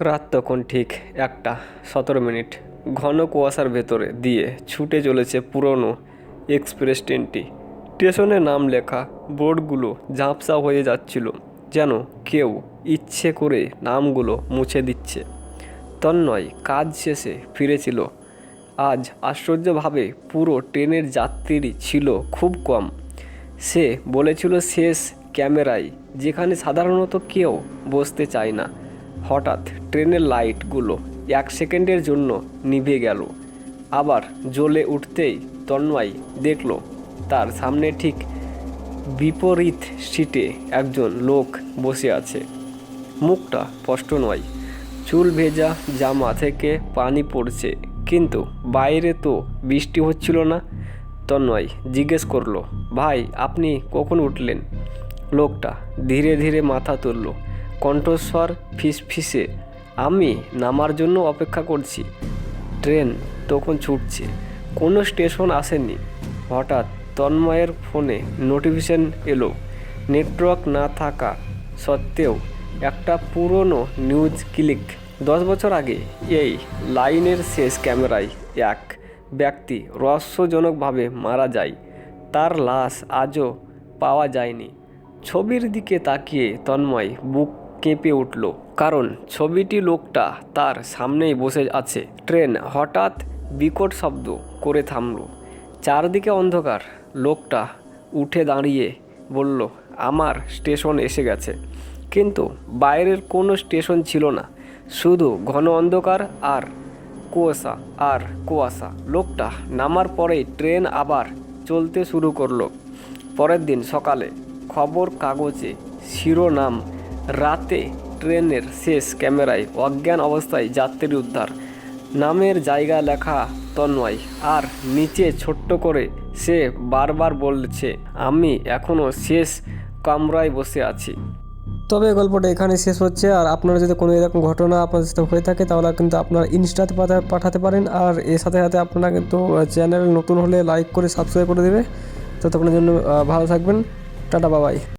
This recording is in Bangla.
রাত তখন ঠিক 1:17। ঘন কুয়াশার ভেতরে দিয়ে ছুটে চলেছে পুরনো এক্সপ্রেস ট্রেনটি। স্টেশনে নাম লেখা বোর্ডগুলো ঝাপসা হয়ে যাচ্ছিল, যেন কেউ ইচ্ছে করে নামগুলো মুছে দিচ্ছে। তন্ময় কাজ শেষে ফিরেছিল। আজ আশ্চর্যভাবে পুরো ট্রেনের যাত্রী ছিল খুব কম। সে বলেছিল শেষ ক্যামেরায়, যেখানে সাধারণত কেউ বসতে চায় না। হঠাৎ ট্রেনের লাইটগুলো 1 সেকেন্ডের জন্য নিভে গেল, আবার জ্বলে উঠতেই তন্ময় দেখল তার সামনে ঠিক বিপরীত সিটে একজন লোক বসে আছে। মুখটা স্পষ্ট নয়, চুল ভেজা, জামা থেকে পানি পড়ছে, কিন্তু বাইরে তো বৃষ্টি হচ্ছিল না। তন্ময় জিজ্ঞেস করলো, ভাই আপনি কখন উঠলেন? লোকটা ধীরে ধীরে মাথা তুলল, কণ্ঠস্বর ফিসফিসে, আমি নামার জন্য অপেক্ষা করছি। ট্রেন তখন ছুটছে, কোনো স্টেশন আসেনি। হঠাৎ তন্ময়ের ফোনে নোটিফিকেশন এলো। নেটওয়ার্ক না থাকা সত্ত্বেও একটা পুরনো নিউজ ক্লিক। 10 বছর আগে এই লাইনের শেষ ক্যামেরায় এক ব্যক্তি রহস্যজনকভাবে মারা যায়। তার লাশ আজও পাওয়া যায়নি। ছবির দিকে তাকিয়ে তন্ময় বুক কেঁপে উঠল, কারণ ছবিটি লোকটা তার সামনেই বসে আছে। ট্রেন হঠাৎ বিকট শব্দ করে থামল। চারদিকে অন্ধকার। লোকটা উঠে দাঁড়িয়ে বলল, আমার স্টেশন এসে গেছে। কিন্তু বাইরের কোনো স্টেশন ছিল না, শুধু ঘন অন্ধকার আর কুয়াশা। লোকটা নামার পরেই ট্রেন আবার চলতে শুরু করলো। পরের দিন সকালে খবর কাগজে শিরোনাম, রাতে ট্রেনের শেষ ক্যামেরায় অজ্ঞান অবস্থায় যাত্রী উদ্ধার। নামের জায়গা লেখা তন্ময়, আর নিচে ছোট্ট করে সে বারবার বলছে, আমি এখনও শেষ কামরায় বসে আছি। তবে গল্পটা এখানে শেষ হচ্ছে। আর আপনারা যদি কোনো এরকম ঘটনা আপনাদের সাথে হয়ে থাকে, তাহলে কিন্তু আপনারা ইনস্টাতে পাঠাতে পারেন। আর এর সাথে সাথে আপনারা কিন্তু চ্যানেল নতুন হলে লাইক করে সাবস্ক্রাইব করে দেবে। ততক্ষণের জন্য ভালো থাকবেন। টাটা, বাবাই।